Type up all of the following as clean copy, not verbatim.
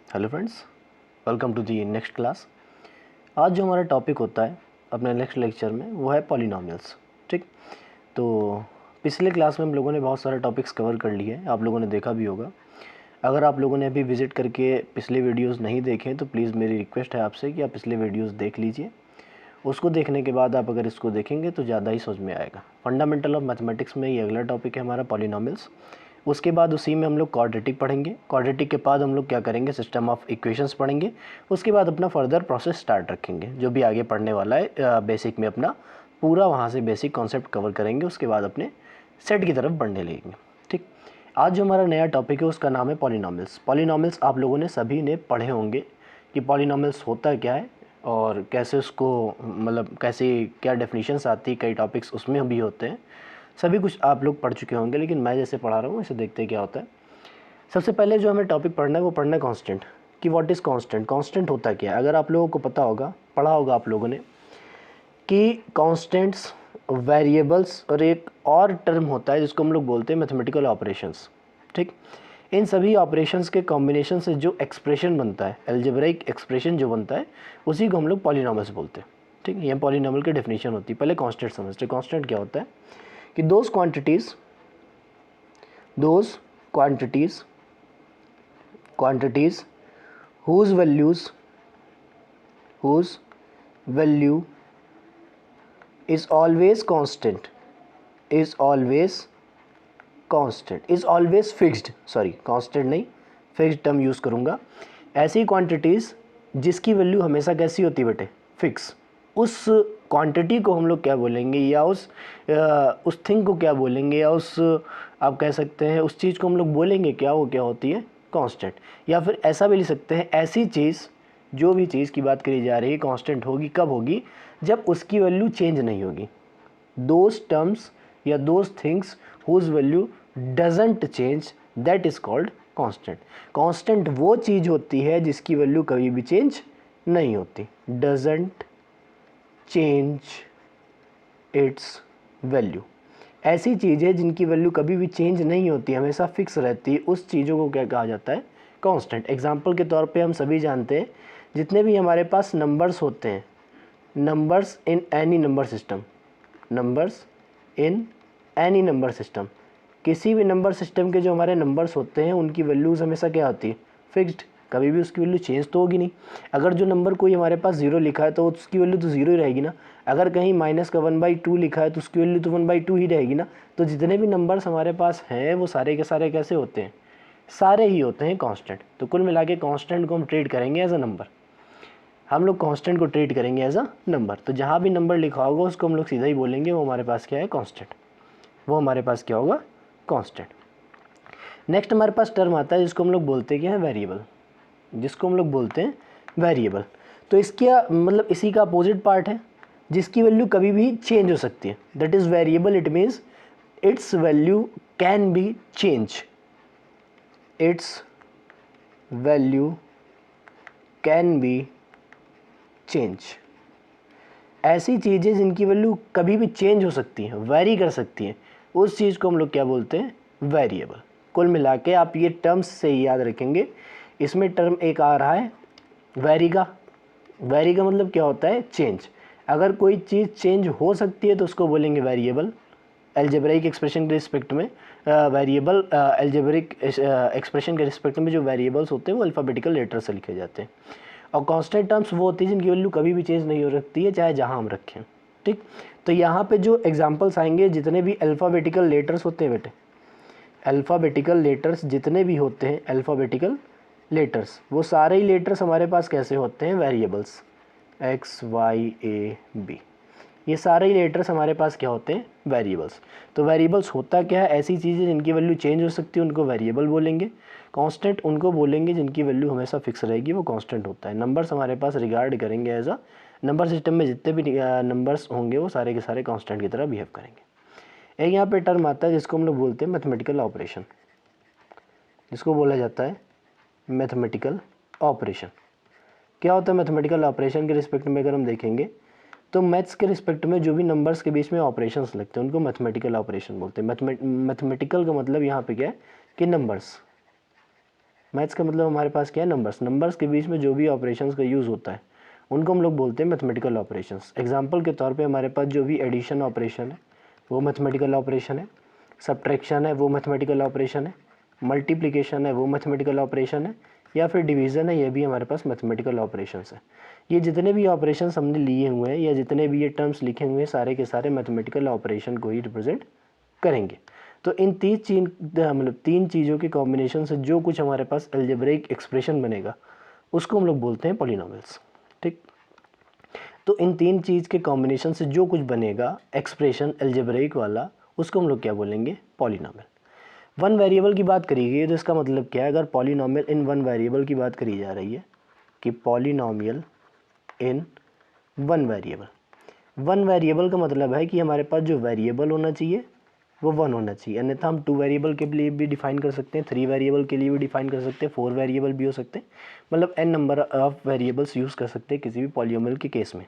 Hello friends, welcome to the next class. आज जो हमारा टॉपिक होता है अपने नेक्स्ट लेक्चर में वो है पॉलिनॉमियल्स। ठीक, तो पिछले क्लास में हम लोगों ने बहुत सारे टॉपिक्स कवर कर लिए, आप लोगों ने देखा भी होगा। अगर आप लोगों ने अभी विज़िट करके पिछले वीडियोस नहीं देखे तो प्लीज़ मेरी रिक्वेस्ट है आपसे कि आप पिछले वीडियोस देख लीजिए। उसको देखने के बाद आप अगर इसको देखेंगे तो ज़्यादा ही समझ में आएगा। फंडामेंटल ऑफ मैथमेटिक्स में ये अगला टॉपिक है हमारा पॉलिनॉमियल्स। उसके बाद उसी में हम लोग क्वाड्रेटिक पढ़ेंगे। क्वाड्रेटिक के बाद हम लोग क्या करेंगे, सिस्टम ऑफ इक्वेशंस पढ़ेंगे। उसके बाद अपना फर्दर प्रोसेस स्टार्ट रखेंगे, जो भी आगे पढ़ने वाला है बेसिक में अपना पूरा वहाँ से बेसिक कॉन्सेप्ट कवर करेंगे। उसके बाद अपने सेट की तरफ बढ़ने लगेंगे। ठीक, आज जो हमारा नया टॉपिक है उसका नाम है पॉलिनॉमियल्स। पॉलिनॉमियल्स आप लोगों ने सभी ने पढ़े होंगे कि पॉलिनॉमियल्स होता क्या है और कैसे उसको मतलब कैसे क्या डेफिनेशंस आती है, कई टॉपिक्स उसमें भी होते हैं। सभी कुछ आप लोग पढ़ चुके होंगे, लेकिन मैं जैसे पढ़ा रहा हूँ इसे देखते हैं क्या होता है। सबसे पहले जो हमें टॉपिक पढ़ना है वो पढ़ना है कांस्टेंट, कि व्हाट इज़ कांस्टेंट। कांस्टेंट होता क्या है, अगर आप लोगों को पता होगा, पढ़ा होगा आप लोगों ने कि कांस्टेंट्स, वेरिएबल्स और एक और टर्म होता है जिसको हम लोग बोलते हैं मैथमेटिकल ऑपरेशंस। ठीक, इन सभी ऑपरेशंस के कॉम्बिनेशन से जो एक्सप्रेशन बनता है, अलजेब्राइक एक्सप्रेशन जो बनता है, उसी को हम लोग पॉलिनॉमियल्स बोलते हैं। ठीक, ये पॉलिनॉमियल की डेफिनेशन होती है। पहले कांस्टेंट समझते हैं। कांस्टेंट क्या होता है कि those quantities whose value is always constant, is always fixed, sorry constant नहीं, फिक्स्ड टर्म यूज़ करूँगा। ऐसी क्वांटिटीज़ जिसकी वैल्यू हमेशा कैसी होती है बेटे, फिक्स। उस क्वांटिटी को हम लोग क्या बोलेंगे, या उस थिंग को क्या बोलेंगे, या उस आप कह सकते हैं उस चीज़ को हम लोग बोलेंगे क्या, वो क्या होती है, कांस्टेंट। या फिर ऐसा भी लिख सकते हैं, ऐसी चीज़, जो भी चीज़ की बात करी जा रही है कांस्टेंट होगी कब होगी, जब उसकी वैल्यू चेंज नहीं होगी। दोज टर्म्स या those things whose value doesn't change, that is called constant. Constant वो चीज़ होती है जिसकी वैल्यू कभी भी चेंज नहीं होती, डजेंट चेंज इट्स वैल्यू। ऐसी चीज़ें जिनकी वैल्यू कभी भी चेंज नहीं होती, हमेशा फिक्स रहती है, उस चीज़ों को क्या कहा जाता है, कांस्टेंट। एग्जांपल के तौर पे हम सभी जानते हैं, जितने भी हमारे पास नंबर्स होते हैं, numbers in any number system, numbers in any number system, किसी भी नंबर सिस्टम के जो हमारे नंबर्स होते हैं उनकी वैल्यूज़ हमेशा क्या होती है, फिक्स्ड। कभी भी उसकी वैल्यू चेंज तो होगी नहीं। अगर जो नंबर कोई हमारे पास ज़ीरो लिखा है तो उसकी वैल्यू तो ज़ीरो ही रहेगी ना। अगर कहीं माइनस का 1/2 लिखा है तो उसकी वैल्यू तो 1/2 ही रहेगी ना। तो जितने भी नंबर्स हमारे पास हैं वो सारे के सारे कैसे होते हैं, सारे ही होते हैं कांस्टेंट। तो कुल मिला के कांस्टेंट को हम ट्रीट करेंगे एज अ नंबर। हम लोग कांस्टेंट को ट्रीट करेंगे एज अ नंबर। तो जहाँ भी नंबर लिखा होगा उसको हम लोग सीधा ही बोलेंगे वो हमारे पास क्या है, कांस्टेंट। वो हमारे पास क्या होगा, कांस्टेंट। नेक्स्ट हमारे पास टर्म आता है जिसको हम लोग बोलते हैं क्या है, वेरिएबल। जिसको हम लोग बोलते हैं वेरिएबल। तो इसका मतलब इसी का अपोजिट पार्ट है, जिसकी वैल्यू कभी भी चेंज हो सकती है, that is variable. It means it's value can be change, it's value can be change. ऐसी चीज़ें जिनकी वैल्यू कभी भी चेंज हो सकती हैं, वेरी कर सकती हैं, उस चीज़ को हम लोग क्या बोलते हैं, वेरिएबल। कुल मिला के आप ये टर्म्स से ही याद रखेंगे। इसमें टर्म एक आ रहा है वेरी का। वेरी का मतलब क्या होता है, चेंज। अगर कोई चीज़ चेंज हो सकती है तो उसको बोलेंगे वेरिएबल। एल्जेब्रिक एक्सप्रेशन के रिस्पेक्ट में वेरिएबल, एल्जेब्रिक एक्सप्रेशन के रिस्पेक्ट में जो वेरिएबल्स होते हैं वो अल्फ़ाबेटिकल लेटर से लिखे जाते हैं। और कांस्टेंट टर्म्स वो होती है जिनकी वैल्यू कभी भी चेंज नहीं हो सकती है, चाहे जहाँ हम रखें। ठीक, तो यहाँ पे जो एग्जांपल्स आएंगे, जितने भी अल्फ़ाबेटिकल लेटर्स होते हैं बेटे, अल्फ़ाबेटिकल लेटर्स जितने भी होते हैं, अल्फ़ाबेटिकल लेटर्स, वो सारे ही लेटर्स हमारे पास कैसे होते हैं, variables. X Y A B, ये सारे ही लेटर्स हमारे पास क्या होते हैं, वेरिएबल्स। तो वेरिएबल्स होता क्या है, ऐसी चीज़ें जिनकी वैल्यू चेंज हो सकती है उनको वेरिएबल बोलेंगे। कांस्टेंट उनको बोलेंगे जिनकी वैल्यू हमेशा फिक्स रहेगी, वो कांस्टेंट होता है। नंबर्स हमारे पास रिगार्ड करेंगे एज अ नंबर सिस्टम में जितने भी नंबर्स होंगे वो सारे के सारे कांस्टेंट की तरह बिहेव करेंगे। एक यहाँ पे टर्म आता है जिसको हम लोग बोलते हैं मैथमेटिकल ऑपरेशन, जिसको बोला जाता है मैथमेटिकल ऑपरेशन। क्या होता है मैथमेटिकल ऑपरेशन के रिस्पेक्ट में अगर हम देखेंगे तो मैथ्स के रिस्पेक्ट में जो भी नंबर्स के बीच में ऑपरेशंस लगते हैं उनको मैथमेटिकल ऑपरेशन बोलते हैं। मैथमेटिकल का मतलब यहाँ पे क्या है कि नंबर्स, मैथ्स का मतलब हमारे पास क्या है, नंबर्स। नंबर्स के बीच में जो भी ऑपरेशंस का यूज़ होता है उनको हम लोग बोलते हैं मैथमेटिकल ऑपरेशंस। एग्जांपल के तौर पे हमारे पास जो भी एडिशन ऑपरेशन है वो मैथमेटिकल ऑपरेशन है, सब्ट्रैक्शन है वो मैथमेटिकल ऑपरेशन है, मल्टीप्लिकेशन है वो मैथमेटिकल ऑपरेशन है, या फिर डिवीज़न है, ये भी हमारे पास मैथमेटिकल ऑपरेशंस है। ये जितने भी ऑपरेशंस हमने लिए हुए हैं या जितने भी ये टर्म्स लिखे हुए हैं सारे के सारे मैथमेटिकल ऑपरेशन को ही रिप्रेजेंट करेंगे। तो इन तीन चीज़ों के कॉम्बिनेशन से जो कुछ हमारे पास अलजेब्रिक एक्सप्रेशन बनेगा उसको हम लोग बोलते हैं पॉलिनोमियल्स। ठीक, तो इन तीन चीज़ के कॉम्बिनेशन से जो कुछ बनेगा एक्सप्रेशन अलजेब्रिक वाला उसको हम लोग क्या बोलेंगे, पॉलिनोमियल। वन वेरिएबल की बात करी गई है तो इसका मतलब क्या है, अगर पॉलिनोमियल इन वन वेरिएबल की बात करी जा रही है कि polynomial in one variable, one variable का मतलब है कि हमारे पास जो वेरिएबल होना चाहिए वो वन होना चाहिए, अन्यथा हम टू वेरिएबल के लिए भी डिफाइन कर सकते हैं, थ्री वेरिएबल के लिए भी डिफाइन कर सकते हैं, फोर वेरिएबल भी हो सकते हैं, मतलब N number of variables use कर सकते हैं किसी भी पॉलिनोमियल के केस में।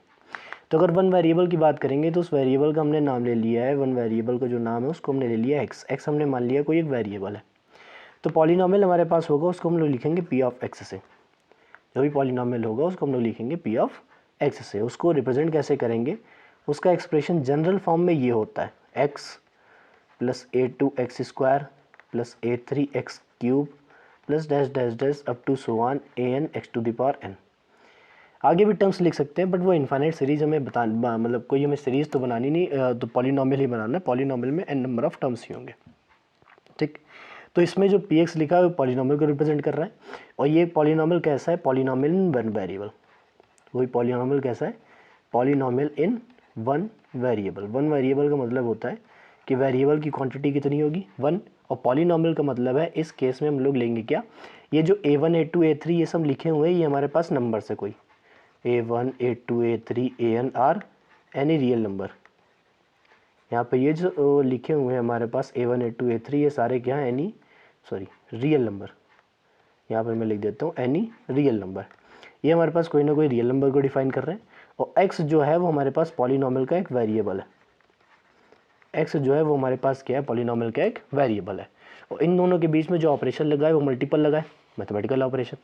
तो अगर वन वेरिएबल की बात करेंगे तो उस वेरिएबल का हमने नाम ले लिया है, वन वेरिएबल का जो नाम है उसको हमने ले लिया एक्स। एक्स हमने मान लिया कोई एक वेरिएबल है, तो पॉलिनोमियल हमारे पास होगा उसको हम लोग लिखेंगे पी ऑफ एक्स से। जो भी पॉलिनोमियल होगा उसको हम लोग लिखेंगे पी ऑफ एक्स से। उसको रिप्रेजेंट कैसे करेंगे, उसका एक्सप्रेशन जनरल फॉर्म में ये होता है, X plus A two x square plus A three X cube plus dash dash dash up to so on A N X to the power N. आगे भी टर्म्स लिख सकते हैं बट वो इन्फाइनाइट सीरीज हमें मतलब कोई हमें सीरीज तो बनानी नहीं, तो पॉलिनोमियल ही बनाना है। पॉलिनोमियल में एन नंबर ऑफ टर्म्स ही होंगे। ठीक, तो इसमें जो पी एक्स लिखा है वो पॉलिनोमियल को रिप्रेजेंट कर रहा है, और ये पॉलिनोमियल कैसा है, पॉलिनोमियल इन वन वेरिएबल। वही पॉलिनोमियल कैसा है, polynomial in one variable. One variable का मतलब होता है कि वेरिएबल की क्वांटिटी कितनी होगी, वन, और पॉलिनोमियल का मतलब है इस केस में हम लोग लेंगे क्या, ये जो a1 a2 a3 ये सब लिखे हुए हैं ये हमारे पास नंबर है, कोई a1 a2 a3 an are any real number. यहाँ पे ये जो लिखे हुए हैं हमारे पास a1 a2 a3 ये सारे क्या हैं, एनी रियल नंबर। यहाँ पर मैं लिख देता हूँ एनी रियल नंबर। ये हमारे पास कोई ना कोई रियल नंबर को डिफाइन कर रहे हैं, और x जो है वो हमारे पास पॉलिनोमियल का एक वेरिएबल है। x जो है वो हमारे पास क्या है, पॉलिनोमियल का एक वेरिएबल है, और इन दोनों के बीच में जो ऑपरेशन लगा है वो मल्टीपल लगा है, मैथमेटिकल ऑपरेशन।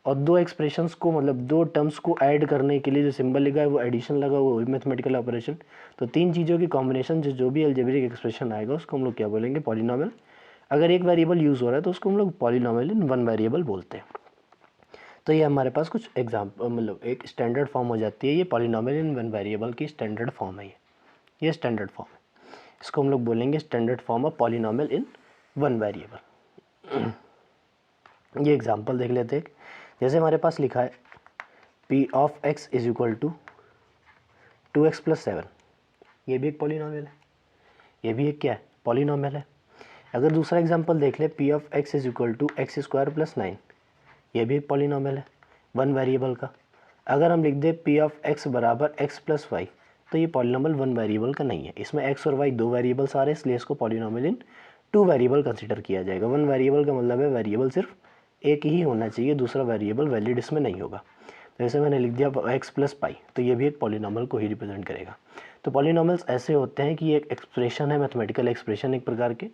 और दो एक्सप्रेशंस को मतलब दो टर्म्स को ऐड करने के लिए जो सिंबल लगा है वो एडिशन लगा, वो मैथमेटिकल ऑपरेशन। तो तीन चीज़ों की कॉम्बिनेशन जो भी अलजेब्रिक एक्सप्रेशन आएगा उसको हम लोग क्या बोलेंगे, पॉलिनोमियल। अगर एक वेरिएबल यूज़ हो रहा है तो उसको हम लोग पॉलिनोमियल इन वन वेरिएबल बोलते हैं। तो ये हमारे पास कुछ एग्जाम्पल मतलब एक स्टैंडर्ड फॉर्म हो जाती है, ये पॉलिनोमियल इन वन वेरिएबल की स्टैंडर्ड फॉर्म है, ये स्टैंडर्ड फॉर्म है। इसको हम लोग बोलेंगे standard form of polynomial in one variable. ये एग्जांपल देख लेते हैं। जैसे हमारे पास लिखा है p of x is equal to 2x plus 7, ये भी एक पॉलिनोमियल है, ये भी एक क्या है, पॉलिनोमियल है। अगर दूसरा एग्जांपल देख ले p of x is equal to x square plus 9, ये भी एक पॉलिनोमियल है वन वेरिएबल का। अगर हम लिख दे p ऑफ x बराबर x प्लस वाई, तो ये पॉलिनोमियल वन वेरिएबल का नहीं है, इसमें x और y दो वेरिएबल्स आ रहे हैं, इसलिए इसको पॉलिनोमियल इन टू वेरिएबल कंसिडर किया जाएगा। वन वेरिएबल का मतलब है वेरिएबल सिर्फ एक ही होना चाहिए, दूसरा वेरिएबल वैलिड इसमें नहीं होगा। तो जैसे मैंने लिख दिया x प्लस पाई, तो ये भी एक पॉलिनोमियल को ही रिप्रेजेंट करेगा। तो पॉलिनोमियल्स ऐसे होते हैं कि एक एक्सप्रेशन है, मैथमेटिकल एक्सप्रेशन एक प्रकार के,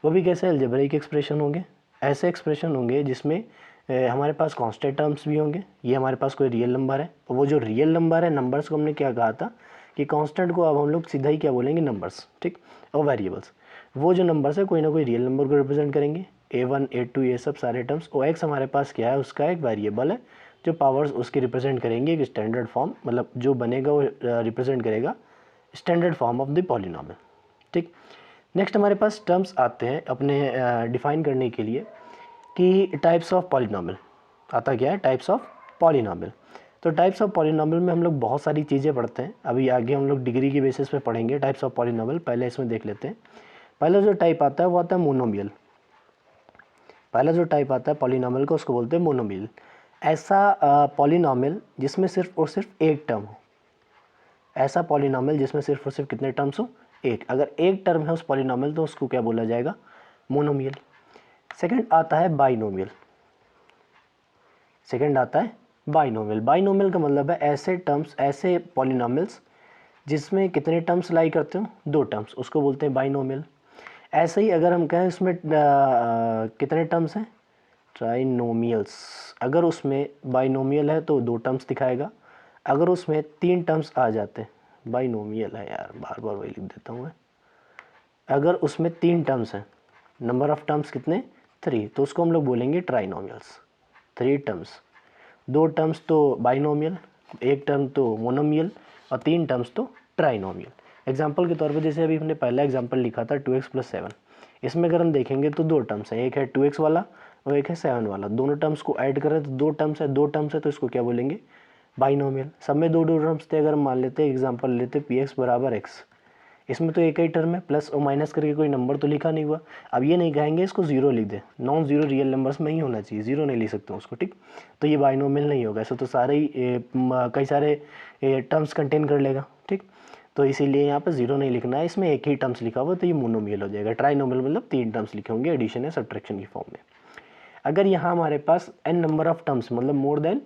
वो भी कैसे अलजेब्रिक एक्सप्रेशन होंगे। ऐसे एक्सप्रेशन होंगे जिसमें हमारे पास कांस्टेंट टर्म्स भी होंगे, ये हमारे पास कोई रियल नंबर है, और वो जो रियल नंबर है, नंबर्स को हमने क्या कहा था कि कांस्टेंट को अब हम लोग सीधा ही क्या बोलेंगे, नंबर्स। ठीक, और वेरिएबल्स, वो जो नंबर्स है कोई ना कोई रियल नंबर को रिप्रेजेंट करेंगे, a1 a2 ये सब सारे टर्म्स। और x हमारे पास क्या है, उसका एक वेरिएबल है, जो पावर्स उसके रिप्रेजेंट करेंगे एक स्टैंडर्ड फॉर्म, मतलब जो बनेगा वो रिप्रेजेंट करेगा standard form of the polynomial. ठीक, नेक्स्ट हमारे पास टर्म्स आते हैं अपने डिफाइन करने के लिए कि टाइप्स ऑफ पॉलिनोमियल। आता क्या है, टाइप्स ऑफ पॉलिनोमियल। तो टाइप्स ऑफ पॉलिनोमियल में हम लोग बहुत सारी चीज़ें पढ़ते हैं, अभी आगे हम लोग डिग्री की बेसिस पे पढ़ेंगे टाइप्स ऑफ पॉलिनोमियल। पहले इसमें देख लेते हैं। पहला जो टाइप आता है वो आता है मोनोमियल। पहला जो टाइप आता है पॉलिनोमियल का उसको बोलते हैं मोनोमियल। ऐसा पॉलिनोमियल जिसमें सिर्फ और सिर्फ एक टर्म हो, ऐसा पॉलिनोमियल जिसमें सिर्फ और सिर्फ कितने टर्म्स हो, एक। अगर एक टर्म है उस पॉलिनोमियल तो उसको क्या बोला जाएगा, मोनोमियल। सेकंड आता है बाइनोमियल। सेकंड आता है बाइनोमियल। बाइनोमियल का मतलब है ऐसे टर्म्स, ऐसे पॉलिनोमियल्स जिसमें कितने टर्म्स लाई करते हो, दो टर्म्स, उसको बोलते हैं बाइनोमियल। ऐसे ही अगर हम कहें इसमें कितने टर्म्स हैं, ट्राइनोमियल्स, अगर उसमें बाइनोमियल है तो 2 टर्म्स दिखाएगा, अगर उसमें 3 टर्म्स आ जाते, बाइनोमियल है यार, बार बार वही लिख देता हूँ मैं, अगर उसमें 3 टर्म्स हैं, नंबर ऑफ टर्म्स कितने 3, तो उसको हम लोग बोलेंगे ट्राइनोमियल्स। 3 टर्म्स, 2 टर्म्स तो बाइनोमियल, 1 टर्म तो मोनोमियल और 3 टर्म्स तो ट्राइनोमियल। एग्जाम्पल के तौर पर जैसे अभी हमने पहला एग्जाम्पल लिखा था 2x + 7, इसमें अगर हम देखेंगे तो 2 टर्म्स हैं, एक है 2x वाला और एक है 7 वाला, दोनों टर्म्स को ऐड करें तो 2 टर्म्स है, 2 टर्म्स है तो इसको क्या बोलेंगे बाइनोमियल। सब में 2 टर्म्स थे, अगर हम मान लेते एग्जाम्पल लेते px = x, इसमें तो एक ही टर्म है, प्लस और माइनस करके कोई नंबर तो लिखा नहीं हुआ। अब ये नहीं कहेंगे इसको जीरो लिख दे, नॉन जीरो रियल नंबर्स में ही होना चाहिए, जीरो नहीं लिख सकते उसको, ठीक। तो ये बाइनोमियल नहीं होगा, ऐसे तो सारे ही कई सारे टर्म्स कंटेन कर लेगा, ठीक। तो इसीलिए यहाँ पे जीरो नहीं लिखना है, इसमें एक ही टर्म्स लिखा हुआ तो ये मोनोमियल हो जाएगा। ट्राइनोमियल मतलब 3 टर्म्स लिखे होंगे एडिशन या सब्ट्रैक्शन की फॉर्म में। अगर यहाँ हमारे पास n नंबर ऑफ टर्म्स मतलब more than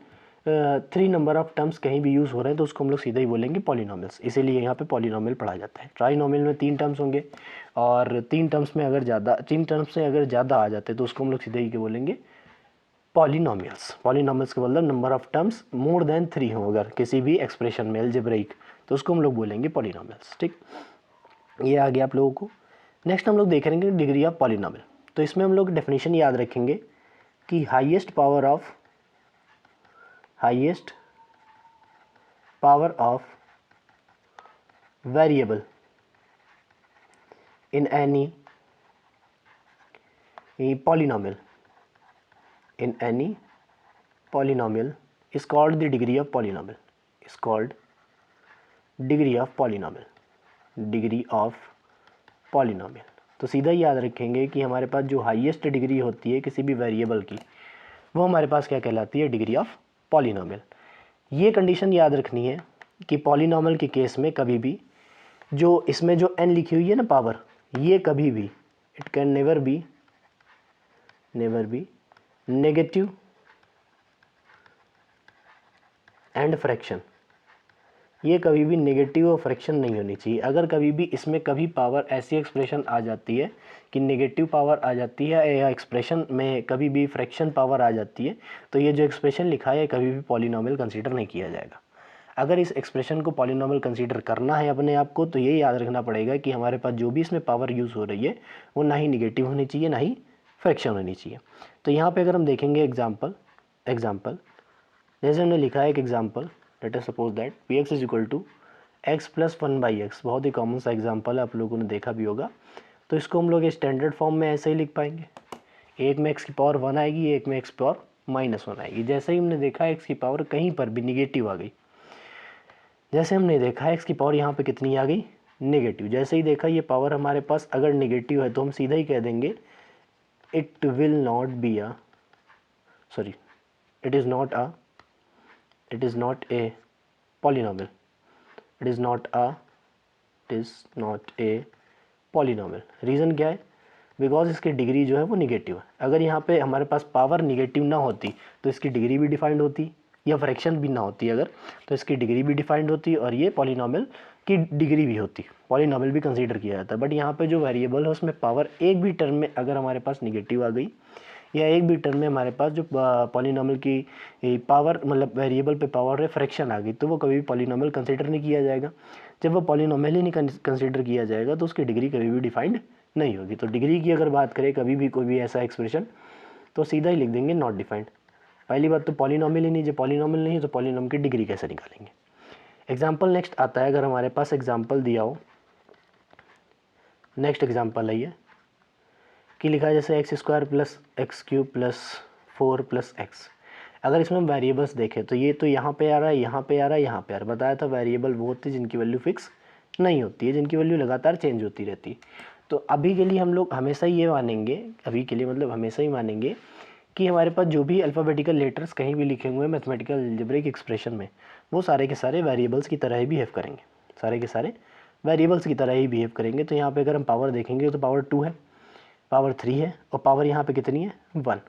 3 number of terms कहीं भी यूज़ हो रहे हैं तो उसको हम लोग सीधा ही बोलेंगे पॉलिनोमियल्स, इसीलिए यहाँ पे पॉलिनोमियल पढ़ा जाता है। ट्राइनोमियल में 3 टर्म्स होंगे और 3 टर्म्स में अगर ज़्यादा, 3 टर्म्स से अगर ज़्यादा आ जाते तो उसको हम लोग सीधे ही बोलेंगे पॉलिनोमियल्स। पॉलिनोमियल्स का मतलब number of terms more than 3 हो अगर किसी भी एक्सप्रेशन में अलजेब्रिक, तो उसको हम लोग बोलेंगे पॉलिनोमियल्स, ठीक। ये आ गया आप लोगों को। नेक्स्ट हम लोग देखेंगे डिग्री ऑफ पॉलिनोमियल। तो इसमें हम लोग डेफिनेशन याद रखेंगे कि highest power of variable in any polynomial is called the degree of polynomial, is called degree of polynomial। तो सीधा ही याद रखेंगे कि हमारे पास जो हाईएस्ट डिग्री होती है किसी भी वेरिएबल की, वो हमारे पास क्या कहलाती है, डिग्री ऑफ पॉलिनोमियल। ये कंडीशन याद रखनी है कि पॉलिनोमियल के केस में कभी भी जो इसमें जो n लिखी हुई है ना पावर, ये कभी भी it can never be negative and fraction, ये कभी भी नेगेटिव और फ्रैक्शन नहीं होनी चाहिए। अगर कभी भी इसमें कभी पावर ऐसी एक्सप्रेशन आ जाती है कि नेगेटिव पावर आ जाती है या एक्सप्रेशन में कभी भी फ्रैक्शन पावर आ जाती है, तो ये जो एक्सप्रेशन लिखा है कभी भी पॉलिनोमियल कंसीडर नहीं किया जाएगा। अगर इस एक्सप्रेशन को पॉलिनोमियल कंसीडर करना है अपने आप को, तो ये याद रखना पड़ेगा कि हमारे पास जो भी इसमें पावर यूज़ हो रही है वो ना ही निगेटिव होनी चाहिए ना ही फ्रैक्शन होनी चाहिए। तो यहाँ पे अगर हम देखेंगे एग्जाम्पल जैसे हमने लिखा है एक example, late us suppose that px = x + 1/x, बहुत ही कॉमन सा एग्जाम्पल है, आप लोगों ने देखा भी होगा। तो इसको हम लोग स्टैंडर्ड फॉर्म में ऐसे ही लिख पाएंगे, एक में x⁻1 आएगी, एक में x⁻−1 आएगी। जैसे ही हमने देखा x की पावर कहीं पर भी निगेटिव आ गई, जैसे हमने देखा x की पावर यहाँ पे कितनी आ गई, नेगेटिव। जैसे ही देखा ये पावर हमारे पास अगर नेगेटिव है तो हम सीधा ही कह देंगे it is not a polynomial, reason क्या है, बिकॉज इसकी डिग्री जो है वो निगेटिव है। अगर यहाँ पे हमारे पास पावर निगेटिव ना होती तो इसकी डिग्री भी डिफाइंड होती, या फ्रैक्शन भी ना होती अगर, तो इसकी डिग्री भी डिफाइंड होती और ये पॉलिनोमियल की डिग्री भी होती, पॉलिनोमियल भी कंसीडर किया जाता है। बट यहाँ पे जो वेरिएबल है उसमें पावर एक भी टर्म में अगर हमारे पास निगेटिव आ गई, या एक भी टर्म में हमारे पास जो पॉलिनोमियल की पावर मतलब वेरिएबल पे पावर है फ्रैक्शन आ गई, तो वो कभी भी पॉलिनोमियल कंसीडर नहीं किया जाएगा। जब वो पॉलिनोमियल ही नहीं कंसीडर किया जाएगा तो उसकी डिग्री कभी भी डिफाइंड नहीं होगी। तो डिग्री की अगर बात करें कभी भी कोई भी ऐसा एक्सप्रेशन, तो सीधा ही लिख देंगे नॉट डिफाइंड। पहली बात तो पॉलिनोमियल ही नहीं, जब पॉलिनोमियल नहीं है तो पॉलिनोमियल की डिग्री कैसे निकालेंगे। एग्जाम्पल नेक्स्ट आता है, अगर हमारे पास एग्जाम्पल दिया हो, नेक्स्ट एग्जाम्पल है ये कि लिखा है जैसे x² + x³ + 4 + x। अगर इसमें हम वेरिएबल्स देखें तो ये तो यहाँ पे आ रहा है, यहाँ पे आ रहा है, यहाँ पे आ रहा है। बताया था वेरिएबल वो होती है जिनकी वैल्यू फिक्स नहीं होती है, जिनकी वैल्यू लगातार चेंज होती रहती है। तो अभी के लिए हम लोग हमेशा ये मानेंगे, अभी के लिए मतलब हमेशा ही मानेंगे कि हमारे पास जो भी अल्फ़ाबेटिकल लेटर्स कहीं भी लिखे हुए हैं मैथमेटिकल अलजेब्रिक एक्सप्रेशन में, वो सारे के सारे वेरिएबल्स की तरह ही बिहेव करेंगे, सारे के सारे वेरिएबल्स की तरह ही बिहेव करेंगे। तो यहाँ पे अगर हम पावर देखेंगे तो पावर 2 है, पावर 3 है और पावर यहाँ पे कितनी है 1।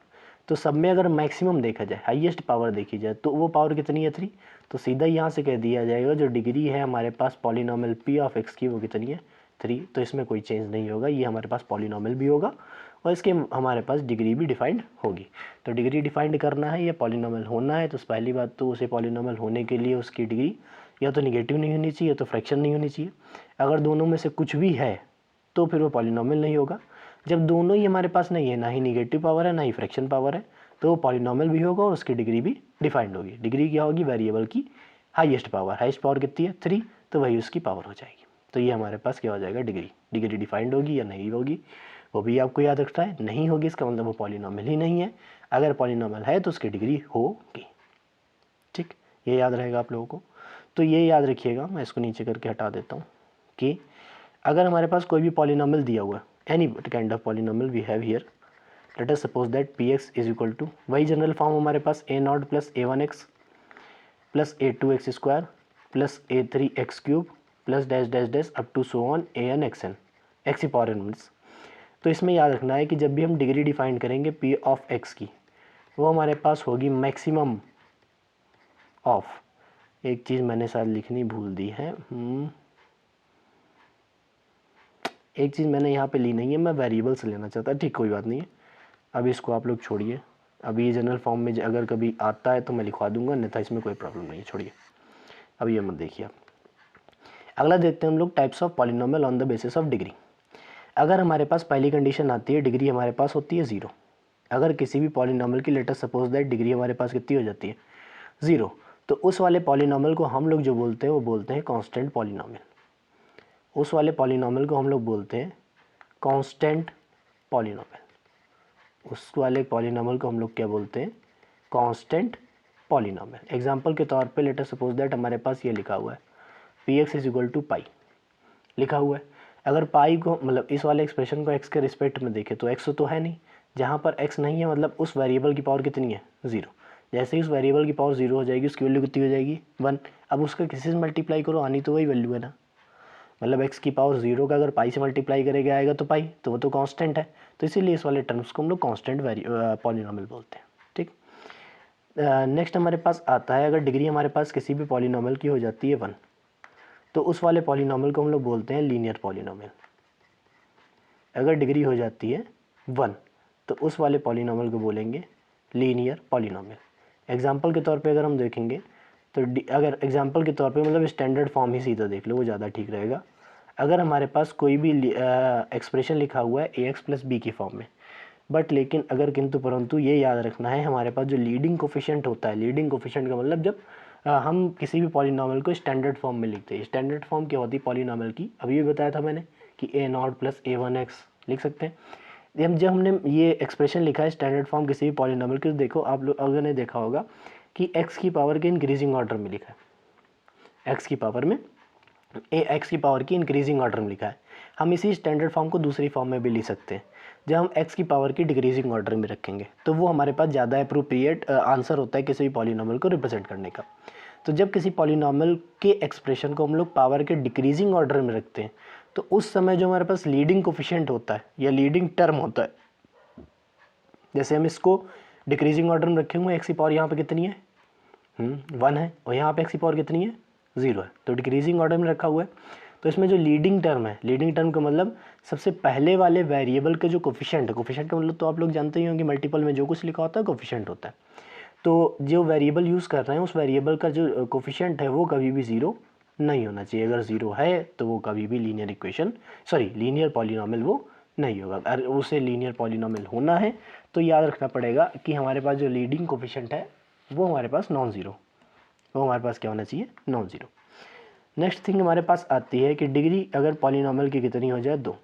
तो सब में अगर मैक्सिमम देखा जाए, हाईएस्ट पावर देखी जाए, तो वो पावर कितनी है 3। तो सीधा यहाँ से कह दिया जाएगा जो डिग्री है हमारे पास पॉलिनोमियल p ऑफ x की वो कितनी है 3। तो इसमें कोई चेंज नहीं होगा, ये हमारे पास पॉलिनोमियल भी होगा और इसके हमारे पास डिग्री भी डिफाइंड होगी। तो डिग्री डिफाइंड करना है या पॉलिनॉमियल होना है, तो पहली बात तो उसे पॉलिनॉमियल होने के लिए उसकी डिग्री या तो निगेटिव नहीं होनी चाहिए या तो फ्रैक्शन नहीं होनी चाहिए। अगर दोनों में से कुछ भी है तो फिर वो पॉलिनॉमियल नहीं होगा। जब दोनों ही हमारे पास नहीं है, ना ही निगेटिव पावर है ना ही फ्रैक्शन पावर है, तो वो पॉलिनॉमियल भी होगा और उसकी डिग्री भी डिफाइंड होगी। डिग्री क्या होगी? वेरिएबल की हाईएस्ट पावर कितनी है? 3, तो वही उसकी पावर हो जाएगी। तो ये हमारे पास क्या हो जाएगा? डिग्री। डिग्री डिफाइंड होगी या नहीं होगी वो भी आपको याद रखना है। नहीं होगी इसका मतलब वो पॉलिनॉमियल ही नहीं है, अगर पॉलिनॉमियल है तो उसकी डिग्री होगी। ठीक, ये याद रहेगा आप लोगों को। तो ये याद रखिएगा, मैं इसको नीचे करके हटा देता हूँ कि अगर हमारे पास कोई भी पॉलिनॉमियल दिया हुआ है, any kind of polynomial we have here, let us suppose that px is equal to, वही जनरल फॉर्म हमारे पास a0 plus a1x plus a2x square plus a3x cube plus dash dash dash up to so on an xn x की power n। तो इसमें याद रखना है कि जब भी हम डिग्री डिफाइन करेंगे p ऑफ x की, वो हमारे पास होगी मैक्सिमम ऑफ, एक चीज़ मैंने शायद लिखनी भूल दी है, एक चीज़ मैंने यहाँ पे ली नहीं है, मैं वेरिएबल से लेना चाहता, ठीक कोई बात नहीं है, अभी इसको आप लोग छोड़िए। अभी ये जनरल फॉर्म में अगर कभी आता है तो मैं लिखवा दूंगा, नहीं था इसमें कोई प्रॉब्लम नहीं है, छोड़िए अब ये मत देखिए आप। अगला देखते हैं हम लोग types of polynomial on the basis of degree. अगर हमारे पास पहली कंडीशन आती है डिग्री हमारे पास होती है 0, अगर किसी भी पॉलिनॉमियल की late us suppose that degree हमारे पास कितनी हो जाती है? 0, तो उस वाले पॉलिनॉमियल को हम लोग जो बोलते हैं वो बोलते हैं कांस्टेंट पॉलिनॉमियल। उस वाले पॉलिनॉमियल को हम लोग बोलते हैं कांस्टेंट पॉलिनॉमियल। उस वाले पॉलिनॉमियल को हम लोग क्या बोलते हैं? Constant polynomial. एग्जांपल के तौर पे लेट अस सपोज दैट हमारे पास ये लिखा हुआ है px इज इक्वल टू पाई लिखा हुआ है। अगर पाई को मतलब इस वाले एक्सप्रेशन को x के रिस्पेक्ट में देखें तो x तो है नहीं, जहाँ पर x नहीं है मतलब उस वेरिएबल की पावर कितनी है? 0। जैसे ही उस वेरिएबल की पावर 0 हो जाएगी उसकी वैल्यू कितनी हो जाएगी? 1। अब उसका किसी से मल्टीप्लाई करो, आनी तो वही वैल्यू है ना, मतलब x की पावर 0 का अगर पाई से मल्टीप्लाई करेगा आएगा तो पाई, तो वो तो कांस्टेंट है, तो इसीलिए इस वाले टर्म्स को हम लोग कांस्टेंट पॉलिनॉमियल बोलते हैं। ठीक, नेक्स्ट हमारे पास आता है अगर डिग्री हमारे पास किसी भी पॉलिनॉमियल की हो जाती है 1, तो उस वाले पॉलिनॉमियल को हम लोग बोलते हैं लीनियर पॉलिनॉमियल। अगर डिग्री हो जाती है 1 तो उस वाले पॉलिनॉमियल को बोलेंगे लीनियर पॉलिनॉमियल। एग्जांपल के तौर पे अगर हम देखेंगे तो अगर एग्जांपल के तौर पे मतलब स्टैंडर्ड फॉर्म ही सीधा देख लो, वो ज़्यादा ठीक रहेगा। अगर हमारे पास कोई भी एक्सप्रेशन लिखा हुआ है ax प्लस बी की फॉर्म में, बट लेकिन अगर किंतु परंतु ये याद रखना है हमारे पास जो लीडिंग कोफिशिएंट होता है, लीडिंग कोफिशिएंट का मतलब जब हम किसी भी पॉलिनॉमियल को स्टैंडर्ड फॉर्म में लिखते हैं। स्टैंडर्ड फॉर्म क्या होती है पॉलिनॉमियल की? अभी भी बताया था मैंने कि a0 प्लस a1x लिख सकते हैं। जब हमने ये एक्सप्रेशन लिखा है स्टैंडर्ड फॉर्म किसी भी पॉलिनॉमियल की, तो देखो आप लोग अगर ने देखा होगा कि x की पावर के इंक्रीजिंग ऑर्डर में लिखा है, x की पावर में x की पावर की इंक्रीजिंग ऑर्डर में लिखा है। हम इसी स्टैंडर्ड फॉर्म को दूसरी फॉर्म में भी लिख सकते हैं, जब हम x की पावर की डिक्रीजिंग ऑर्डर में रखेंगे तो वो हमारे पास ज़्यादा अप्रोप्रिएट आंसर होता है किसी भी पॉलिनॉमियल को रिप्रेजेंट करने का। तो जब किसी पॉलिनॉमियल के एक्सप्रेशन को हम लोग पावर के डिक्रीजिंग ऑर्डर में रखते हैं तो उस समय जो हमारे पास लीडिंग कोफिशिएंट होता है या लीडिंग टर्म होता है, जैसे हम इसको डिक्रीजिंग ऑर्डर में रखे हुए, एक्स की पावर यहाँ पे कितनी है? 1 है, और यहाँ पे एक्स की पावर कितनी है? 0 है, तो डिक्रीजिंग ऑर्डर में रखा हुआ है। तो इसमें जो लीडिंग टर्म है, लीडिंग टर्म का मतलब सबसे पहले वाले वेरिएबल के जो कोफिशिएंट है, कोफिशिएंट का मतलब तो आप लोग जानते ही होंगे मल्टीपल में जो कुछ लिखा होता है कोफिशिएंट होता है। तो जो वेरिएबल यूज़ कर रहे हैं उस वेरिएबल का जो कोफिशिएंट है वो कभी भी 0 नहीं होना चाहिए। अगर 0 है तो वो कभी भी लीनियर इक्वेशन लीनियर पॉलिनॉमियल वो नहीं होगा। अगर उसे लीनियर पॉलिनॉमियल होना है तो याद रखना पड़ेगा कि हमारे पास जो लीडिंग कोफिशिएंट है वो हमारे पास नॉन ज़ीरो, वो हमारे पास क्या होना चाहिए? Non zero. नेक्स्ट थिंग हमारे पास आती है कि डिग्री अगर पॉलिनॉमियल की कितनी हो जाए 2,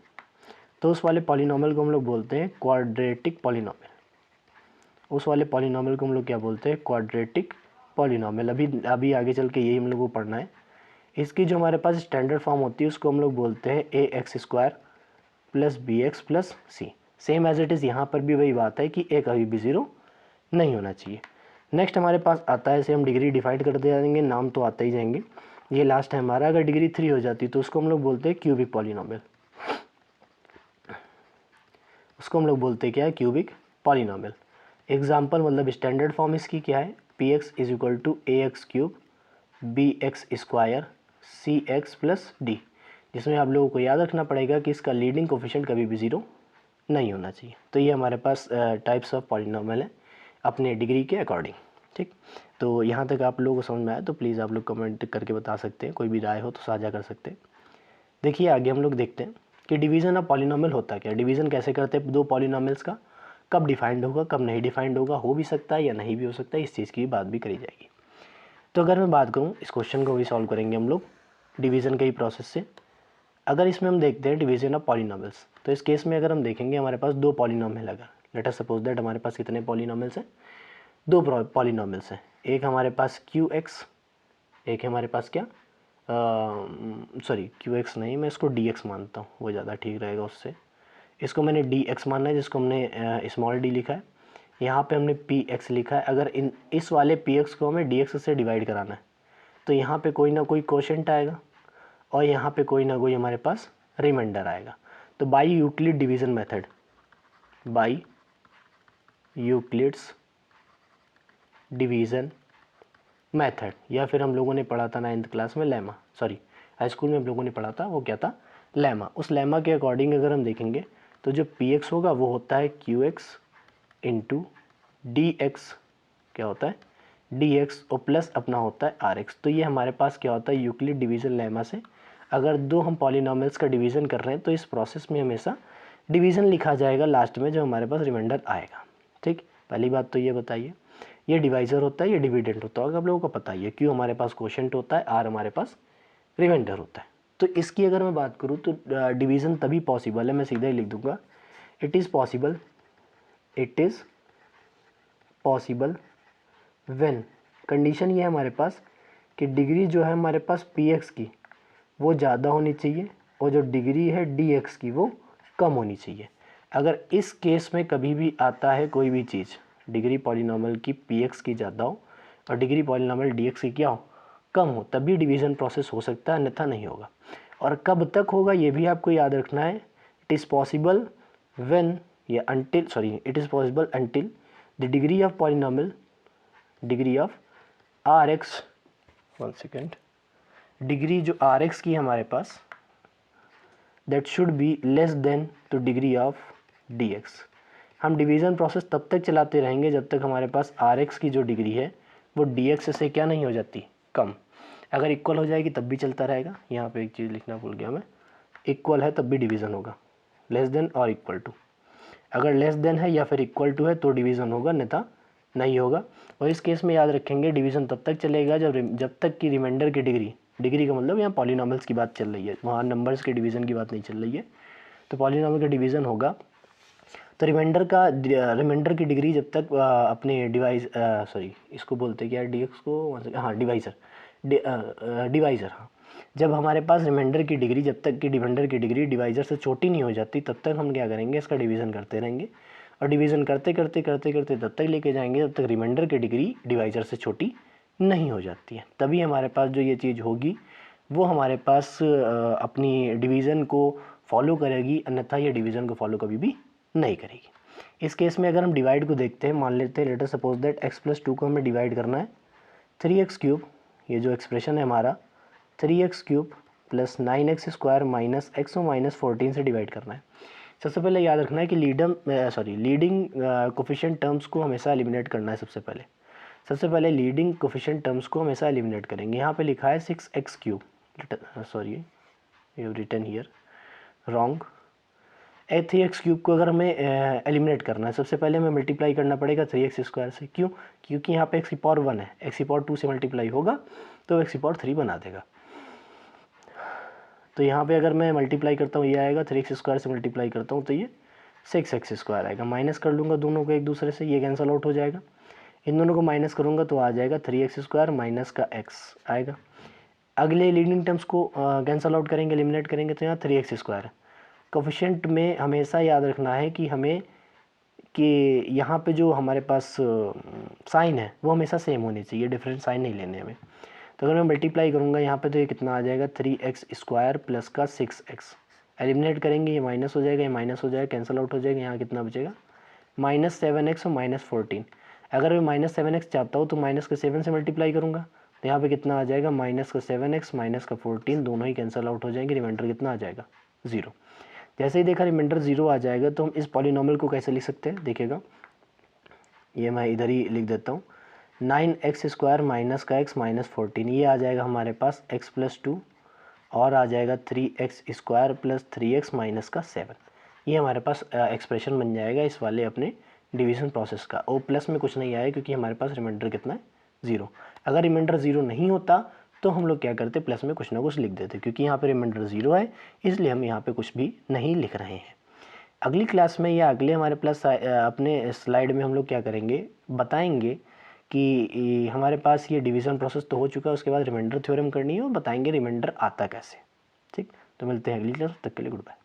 तो उस वाले पॉलिनॉमियल को हम लोग बोलते हैं क्वाड्रेटिक पॉलिनॉमियल। उस वाले पॉलिनॉमियल को हम लोग क्या बोलते हैं? Quadratic polynomial. अभी आगे चल के यही हम लोग को पढ़ना है। इसकी जो हमारे पास स्टैंडर्ड फॉर्म होती है उसको हम लोग बोलते हैं a x square plus b x plus c. Same as it is यहाँ पर भी वही बात है कि ए कभी भी 0 नहीं होना चाहिए। नेक्स्ट हमारे पास आता है, इसे हम डिग्री डिफाइंड करते जाएंगे, नाम तो आते ही जाएंगे। ये लास्ट है हमारा, अगर डिग्री 3 हो जाती तो उसको हम लोग बोलते हैं क्यूबिक पॉलिनॉमियल। उसको हम लोग बोलते हैं क्या है? Cubic polynomial. एग्जाम्पल मतलब स्टैंडर्ड फॉर्म इसकी क्या है? P x is equal to a x cube b x square c x plus d, जिसमें आप लोगों को याद रखना पड़ेगा कि इसका लीडिंग कोफिशिएंट कभी भी 0 नहीं होना चाहिए। तो ये हमारे पास टाइप्स ऑफ पॉलिनॉमियल है अपने डिग्री के अकॉर्डिंग। ठीक, तो यहाँ तक आप लोगों को समझ में आया तो प्लीज़ आप लोग कमेंट करके बता सकते हैं, कोई भी राय हो तो साझा कर सकते हैं। देखिए आगे हम लोग देखते हैं कि डिवीज़न ऑफ पॉलिनॉमियल होता क्या, डिवीज़न कैसे करते हैं दो पॉलिनॉमियल्स का, कब डिफाइंड होगा कब नहीं डिफाइंड होगा, हो भी सकता है या नहीं भी हो सकता है, इस चीज़ की बात भी करी जाएगी। तो अगर मैं बात करूँ इस क्वेश्चन को भी सॉल्व करेंगे हम लोग डिवीज़न के ही प्रोसेस से। अगर इसमें हम देखते हैं डिवीज़न ऑफ पॉलिनॉमियल्स, तो इस केस में अगर हम देखेंगे हमारे पास दो पॉलिनॉमियल, अगर लेट अस सपोज दैट हमारे पास कितने पॉलिनॉमियल्स हैं, दो पॉलिनॉमियल्स हैं, एक हमारे पास QX, एक है हमारे पास क्या सॉरी QX नहीं, मैं इसको DX मानता हूँ, वो ज़्यादा ठीक रहेगा उससे। इसको मैंने DX मानना है जिसको हमने स्मॉल d लिखा है, यहाँ पे हमने PX लिखा है। अगर इस वाले PX को हमें DX से डिवाइड कराना है तो यहाँ पे कोई ना कोई कोशेंट आएगा और यहाँ पे कोई ना कोई हमारे पास रिमाइंडर आएगा। तो by Euclid division method, by Euclid's division method, या फिर हम लोगों ने पढ़ा था 9th क्लास में लेमा, सॉरी हाई स्कूल में हम लोगों ने पढ़ा था, वो क्या था लेमा। उस लेमा के अकॉर्डिंग अगर हम देखेंगे तो जो PX होगा वो होता है QX इंटू DX, क्या होता है DX, और प्लस अपना होता है RX। तो ये हमारे पास क्या होता है यूक्लिड डिवीज़न लेमा से अगर दो हम पॉलिनॉमियल्स का डिवीज़न कर रहे हैं तो इस प्रोसेस में हमेशा डिवीज़न लिखा जाएगा लास्ट में जो हमारे पास रिमाइंडर आएगा। ठीक, पहली बात तो ये बताइए ये डिवाइज़र होता है ये डिविडेंड होता है, आप लोगों को पता ही है, क्यों हमारे पास क्वोशेंट होता है, आर हमारे पास रिमाइंडर होता है। तो इसकी अगर मैं बात करूँ तो डिवीज़न तभी पॉसिबल है, मैं सीधा ही लिख दूंगा it is possible when, condition ये है हमारे पास कि डिग्री जो है हमारे पास PX की वो ज़्यादा होनी चाहिए और जो डिग्री है DX की वो कम होनी चाहिए। अगर इस केस में कभी भी आता है कोई भी चीज़, डिग्री पॉलिनॉमियल की PX की ज़्यादा हो और डिग्री पॉलिनॉमियल DX की क्या हो कम हो, तभी डिवीज़न प्रोसेस हो सकता है, अन्यथा नहीं होगा। और कब तक होगा ये भी आपको याद रखना है, इट इज़ पॉसिबल व्हेन या until, sorry it is possible until the degree of polynomial, degree of RX, one second, degree जो RX की हमारे पास that should be less than to degree of DX। हम डिवीज़न प्रोसेस तब तक चलाते रहेंगे जब तक हमारे पास RX की जो डिग्री है वो DX से क्या नहीं हो जाती, कम। अगर इक्वल हो जाएगी तब भी चलता रहेगा, यहाँ पे एक चीज़ लिखना भूल गया मैं, इक्वल है तब भी डिवीज़न होगा, लेस देन और इक्वल टू, अगर लेस देन है या फिर इक्वल टू है तो डिवीज़न होगा, अन्यथा नहीं होगा। और इस केस में याद रखेंगे डिवीज़न तब तक चलेगा जब तक कि रिमाइंडर की डिग्री का मतलब यहाँ पॉलिनॉमियल्स की बात चल रही है, वहाँ नंबर्स के डिवीज़न की बात नहीं चल रही है। तो पॉलिनॉमियल का डिवीज़न होगा तो रिमाइंडर की डिग्री जब तक अपने सॉरी इसको बोलते क्या DX को, हाँ डिवाइज़र, हाँ, जब हमारे पास रिमाइंडर की डिग्री, जब तक कि रिमाइंडर की डिग्री डिवाइज़र से छोटी नहीं हो जाती तब तक हम क्या करेंगे, इसका डिवीज़न करते रहेंगे और डिवीज़न करते करते करते करते तब तक लेके जाएंगे जब तक रिमाइंडर की डिग्री डिवाइज़र से छोटी नहीं हो जाती है। तभी हमारे पास जो ये चीज़ होगी वो हमारे पास अपनी डिवीज़न को फॉलो करेगी, अन्यथा ये डिवीज़न को फॉलो कभी भी नहीं करेगी। इस केस में अगर हम डिवाइड को देखते हैं, मान लेते हैं late us suppose that x+2 को हमें डिवाइड करना है 3x3, ये जो एक्सप्रेशन है हमारा 3x3 plus 9x² minus x और माइनस 14 से डिवाइड करना है। सबसे पहले याद रखना है कि लीडिंग कोफिशिएंट टर्म्स को हमेशा एलिमिनेट करना है। सबसे पहले लीडिंग कोफिशिएंट टर्म्स को हमेशा एलिमिनेट करेंगे। यहाँ पे लिखा है 6x3, sorry you written here wrong, 3x3 को अगर हमें एलिमिनेट करना है सबसे पहले हमें मल्टीप्लाई करना पड़ेगा 3x² से। क्यों? क्योंकि यहाँ पे x⁴ 1 है, x⁴ 2 से मल्टीप्लाई होगा तो x⁴ बना देगा। तो यहाँ पे अगर मैं मल्टीप्लाई करता हूँ ये आएगा, 3x² से मल्टीप्लाई करता हूँ तो ये 6x² आएगा। माइनस कर लूँगा दोनों को एक दूसरे से, ये कैंसिल आउट हो जाएगा। इन दोनों को माइनस करूँगा तो आ जाएगा 3x² माइनस का x आएगा। अगले लीडिंग टर्म्स को कैंसिल आउट करेंगे, एलिमिनेट करेंगे तो यहाँ 3x²। कोफिशिएंट में हमेशा याद रखना है कि हमें कि यहाँ पे जो हमारे पास साइन है वो हमेशा सेम होनी चाहिए, डिफरेंट साइन नहीं लेने हमें। तो अगर मैं मल्टीप्लाई करूँगा यहाँ पे तो ये कितना आ जाएगा 3x² प्लस का 6x, एलिमिनेट करेंगे ये माइनस हो जाएगा, ये माइनस हो जाएगा, कैंसिल आउट हो जाएगा। यहाँ कितना बचेगा -7x और -14। अगर मैं -7x चाहता हूँ तो माइनस का 7 से मल्टीप्लाई करूँगा तो यहाँ पे कितना आ जाएगा -7x माइनस का 14, दोनों ही कैंसिल आउट हो जाएंगे, रिमाइंडर कितना आ जाएगा 0। जैसे ही देखा रिमाइंडर 0 आ जाएगा तो हम इस पॉलिनॉमियल को कैसे लिख सकते हैं, देखिएगा ये मैं इधर ही लिख देता हूँ। 9x² माइनस का x माइनस 14, ये आ जाएगा हमारे पास x प्लस 2 और आ जाएगा 3x² प्लस 3x माइनस का 7। ये हमारे पास एक्सप्रेशन बन जाएगा इस वाले अपने डिवीज़न प्रोसेस का। ओ प्लस में कुछ नहीं आया क्योंकि हमारे पास रिमाइंडर कितना है 0। अगर रिमाइंडर 0 नहीं होता तो हम लोग क्या करते, प्लस में कुछ ना कुछ लिख देते, क्योंकि यहाँ पे रिमाइंडर 0 है इसलिए हम यहाँ पे कुछ भी नहीं लिख रहे हैं। अगली क्लास में या अगले हमारे प्लस अपने स्लाइड में हम लोग क्या करेंगे, बताएंगे कि हमारे पास ये डिवीज़न प्रोसेस तो हो चुका है, उसके बाद रिमाइंडर थ्योरम करनी है और बताएंगे रिमाइंडर आता कैसे। ठीक, तो मिलते हैं अगली क्लास, तब तक के लिए गुड बाय।